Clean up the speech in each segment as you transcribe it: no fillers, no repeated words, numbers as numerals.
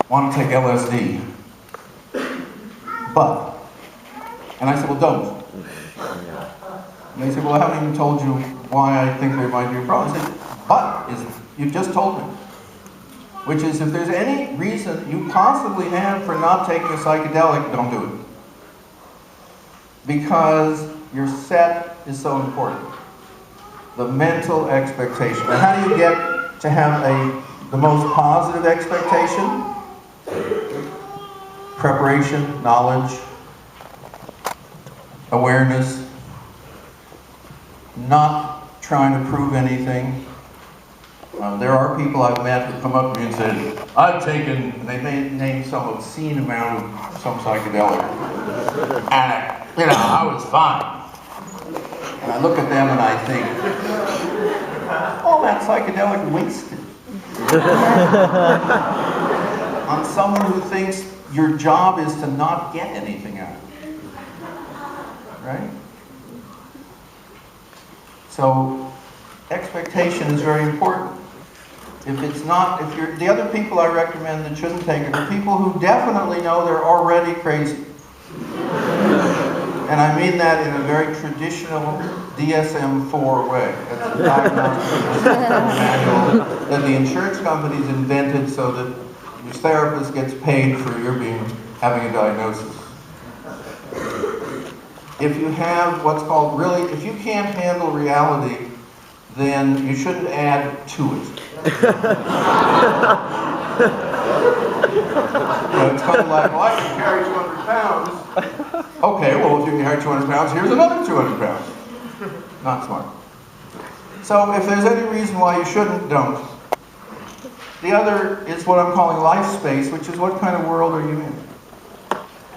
want to take LSD. But, and I said, well, don't. And they said, well, I haven't even told you why I think there might be a problem. I said, but, you just told me. Which is, if there's any reason you possibly have for not taking a psychedelic, don't do it. Because your set is so important. The mental expectation. Now, how do you get to have the most positive expectation? Preparation, knowledge, awareness, not trying to prove anything. There are people I've met who come up to me and said, I've taken, and they may name some obscene amount of some psychedelic, and I was fine. And I look at them and I think, all that psychedelic wasted. On someone who thinks your job is to not get anything out of it. Right? So, expectation is very important. If it's not, the other people I recommend that shouldn't take it are people who definitely know they're already crazy. And I mean that in a very traditional DSM-4 way. That's a diagnostic manual that the insurance companies invented so that your therapist gets paid for your having a diagnosis. If you have what's called if you can't handle reality, then you shouldn't add to it. It's kind of like, well, I can carry 200 pounds. Okay, well, if you can carry 200 pounds, here's another 200 pounds. Not smart. So if there's any reason why you shouldn't, don't. The other is what I'm calling life space, which is what kind of world are you in?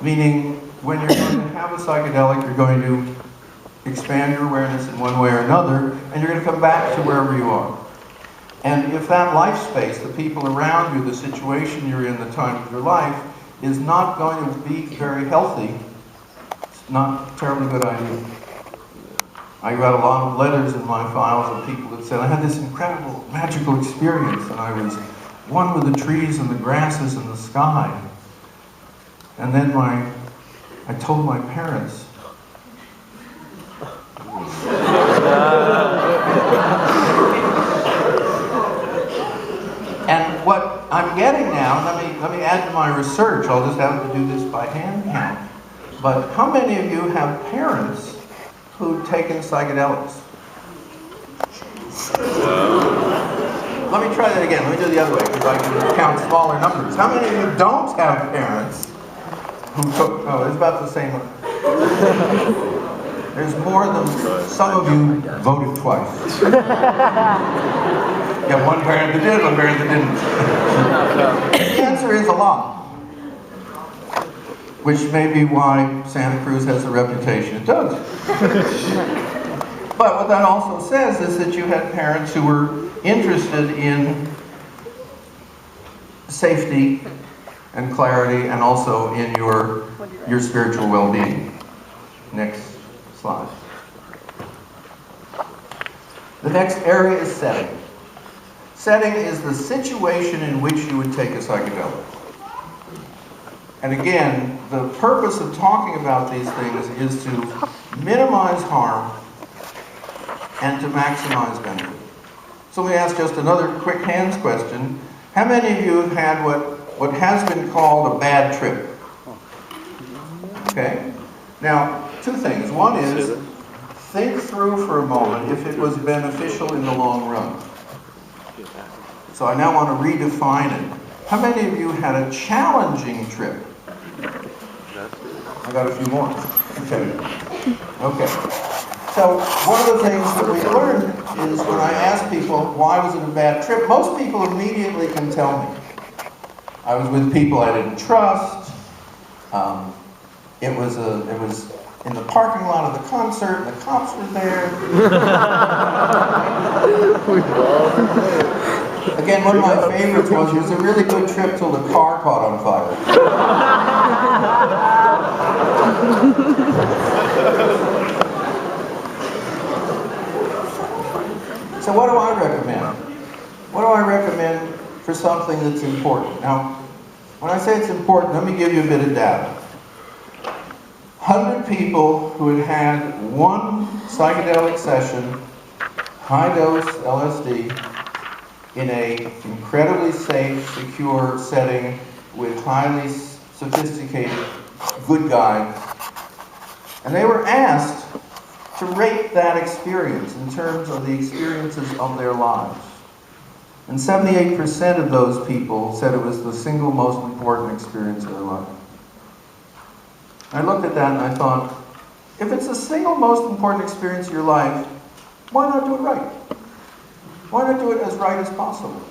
Meaning, when you're going to have a psychedelic, you're going to expand your awareness in one way or another, and you're going to come back to wherever you are. And if that life space, the people around you, the situation you're in, the time of your life, is not going to be very healthy, it's not a terribly good idea. I got a lot of letters in my files of people that said, I had this incredible, magical experience, and I was one with the trees and the grasses and the sky. And then I told my parents. And what I'm getting now, let me add to my research, I'll just have to do this by hand count. But how many of you have parents who've taken psychedelics? Let me try that again. Let me do it the other way, because I can count smaller numbers. How many of you don't have parents who took, it's about the same. There's more than some of you voted twice. You have one parent that did, one parent that didn't. The answer is a lot. Which may be why Santa Cruz has the reputation it does. But what that also says is that you had parents who were interested in safety and clarity and also in your spiritual well-being. Next slide. The next area is setting. Setting is the situation in which you would take a psychedelic. And again, the purpose of talking about these things is to minimize harm and to maximize benefit. So let me ask just another quick hands question. How many of you have had what has been called a bad trip? Okay? Now, two things. One is, think through for a moment if it was beneficial in the long run. So I now want to redefine it. How many of you had a challenging trip? I got a few more. Okay. So one of the things that we learned is when I ask people, why was it a bad trip? Most people immediately can tell me. I was with people I didn't trust. It was in the parking lot of the concert, and the cops were there. Again, one of my favorites was, it was a really good trip till the car caught on fire. So what do I recommend? What do I recommend for something that's important? Now, When I say it's important, let me give you a bit of data. 100 people who had had one psychedelic session, high-dose LSD, in a incredibly safe, secure setting with highly sophisticated good guides. And they were asked to rate that experience in terms of the experiences of their lives. And 78% of those people said it was the single most important experience of their life. I looked at that and I thought, if it's the single most important experience of your life, why not do it right? Why not do it as right as possible?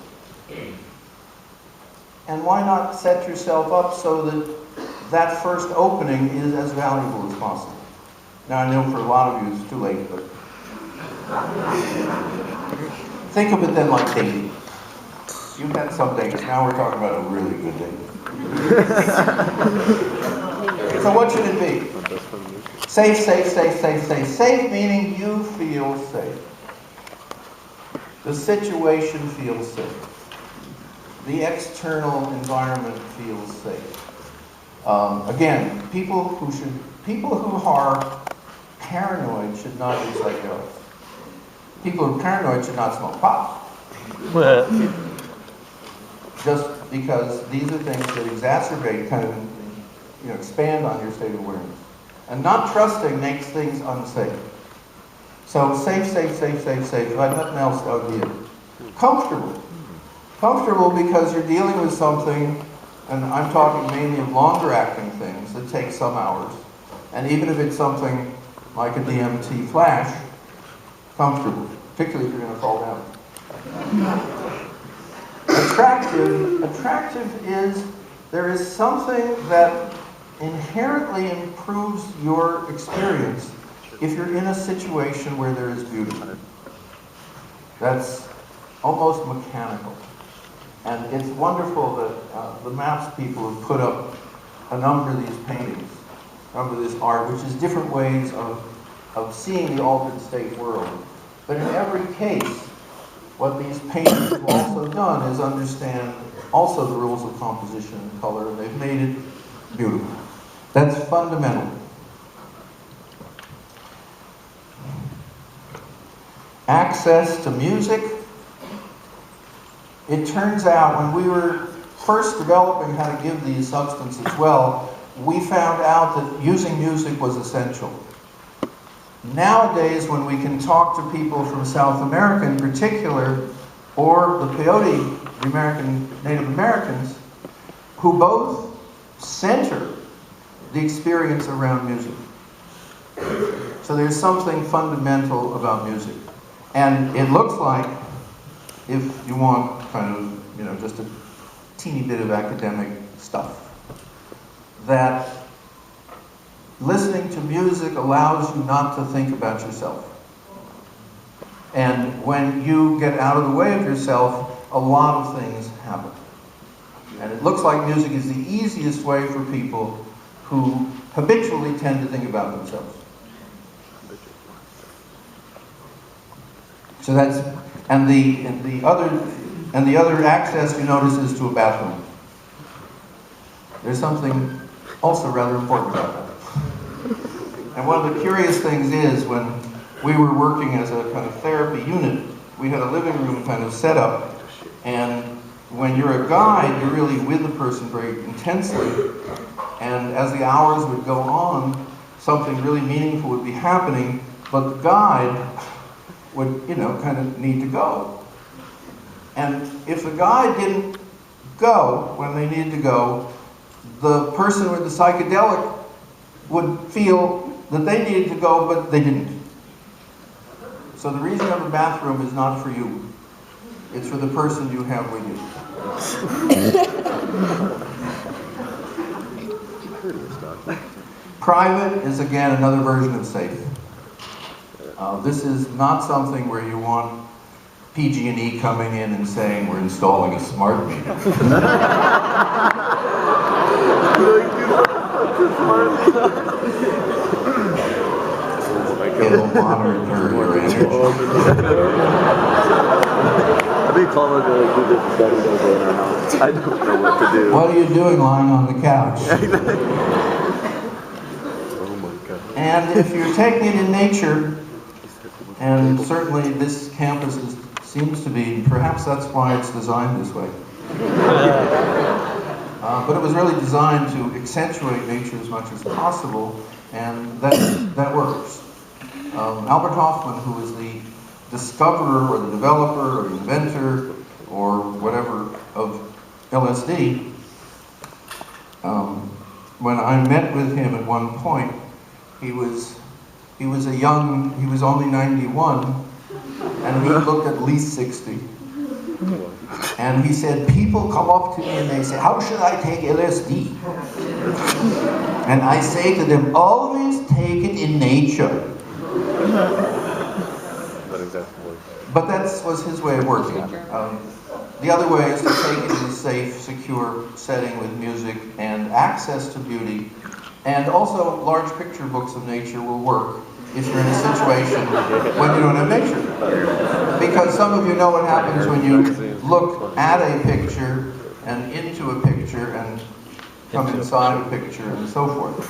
And why not set yourself up so that that first opening is as valuable as possible? Now I know for a lot of you it's too late, but think of it then like dating. You've had some dates, now we're talking about a really good date. So what should it be? Safe, safe, safe, safe, safe. Safe meaning you feel safe. The situation feels safe. The external environment feels safe. Again, people who are paranoid should not use psychedelics. People who are paranoid should not smoke pot. Just because these are things that exacerbate, kind of, expand on your state of awareness. And not trusting makes things unsafe. So safe, safe, safe, safe, safe. If I have nothing else, that would be it. Comfortable. Comfortable because you're dealing with something, and I'm talking mainly of longer acting things that take some hours. And even if it's something like a DMT flash, comfortable, particularly if you're going to fall down. Attractive is, there is something that inherently improves your experience if you're in a situation where there is beauty. That's almost mechanical. And it's wonderful that the maps people have put up a number of these paintings, a number of this art, which is different ways of seeing the altered state world. But in every case, what these painters have also done is understand also the rules of composition and color, and they've made it beautiful. That's fundamental. Access to music. It turns out when we were first developing how to give these substances well, we found out that using music was essential. Nowadays, when we can talk to people from South America in particular, or the peyote, the Native Americans, who both center the experience around music. So there's something fundamental about music. And it looks like, if you want kind of, just a teeny bit of academic stuff, that listening to music allows you not to think about yourself. And when you get out of the way of yourself, a lot of things happen. And it looks like music is the easiest way for people who habitually tend to think about themselves. So that's, and the other access, you notice, is to a bathroom. There's something also rather important about that. And one of the curious things is, when we were working as a kind of therapy unit, we had a living room kind of set up, and when you're a guide, you're really with the person very intensely, and as the hours would go on, something really meaningful would be happening, but the guide would, kind of need to go. And if the guide didn't go when they needed to go, the person with the psychedelic would feel that they needed to go, but they didn't. So the reason you have a bathroom is not for you. It's for the person you have with you. Private is, again, another version of safe. This is not something where you want PG&E coming in and saying, we're installing a smart meter. It'll monitor your energy. call it do this study over in our house. I don't know what to do. What are you doing lying on the couch? Oh my God. And if you're taking it in nature, and certainly this campus seems to be, perhaps that's why it's designed this way. But it was really designed to accentuate nature as much as possible, and that works. Albert Hoffman, who is the discoverer or the developer or the inventor or whatever of LSD, when I met with him at one point, he was only 91, and he looked at least 60. And he said, people come up to me and they say, how should I take LSD? And I say to them, always take it in nature. But that was his way of working. The other way is to take it in a safe, secure setting with music and access to beauty. And also, large picture books of nature will work if you're in a situation when you don't have nature. Because some of you know what happens when you look at a picture and into a picture and come inside a picture and so forth.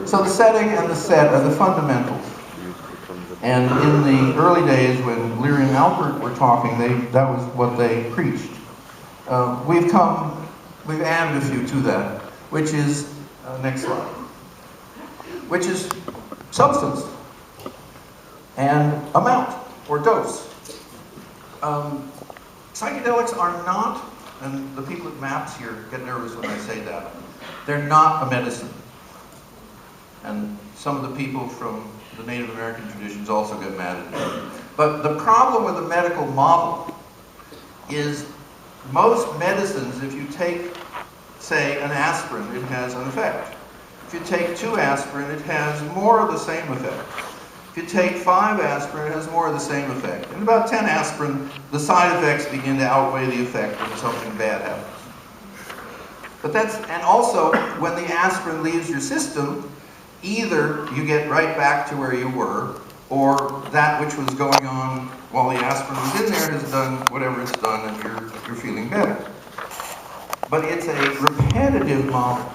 So the setting and the set are the fundamentals. And in the early days when Leary and Alpert were talking, that was what they preached. We've added a few to that, which is, next slide, which is substance and amount or dose. Psychedelics are not, and the people at MAPS here get nervous when I say that, they're not a medicine. And some of the people from the Native American traditions also get mad at me. But the problem with the medical model is most medicines, if you take, say, an aspirin, it has an effect. If you take 2 aspirin, it has more of the same effect. If you take 5 aspirin, it has more of the same effect. And about 10 aspirin, the side effects begin to outweigh the effect when something bad happens. But and also, when the aspirin leaves your system, either you get right back to where you were, or that which was going on while the aspirin was in there has done whatever it's done and you're feeling better. But it's a repetitive model.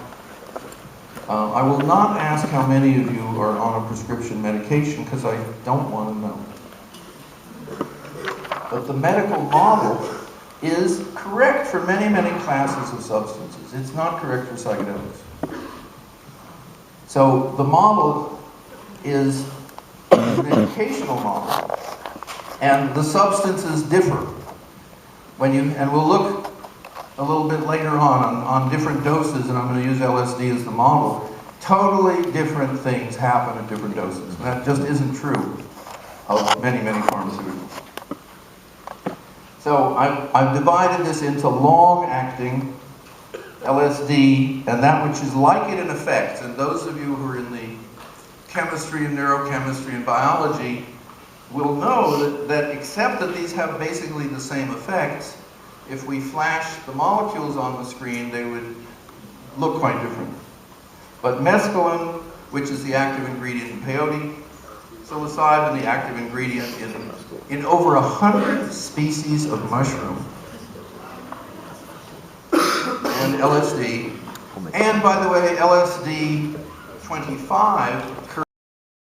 I will not ask how many of you are on a prescription medication because I don't want to know. But the medical model is correct for many, many classes of substances. It's not correct for psychedelics. So the model is an educational model, and the substances differ. And we'll look a little bit later on different doses, and I'm going to use LSD as the model. Totally different things happen at different doses. And that just isn't true of many, many pharmaceuticals. So I've divided this into long-acting LSD and that which is like it in effects. And those of you who are in the chemistry and neurochemistry and biology will know that except that these have basically the same effects, if we flash the molecules on the screen, they would look quite different. But mescaline, which is the active ingredient in peyote, psilocybin, the active ingredient in over 100 species of mushroom, and LSD. And by the way, LSD 25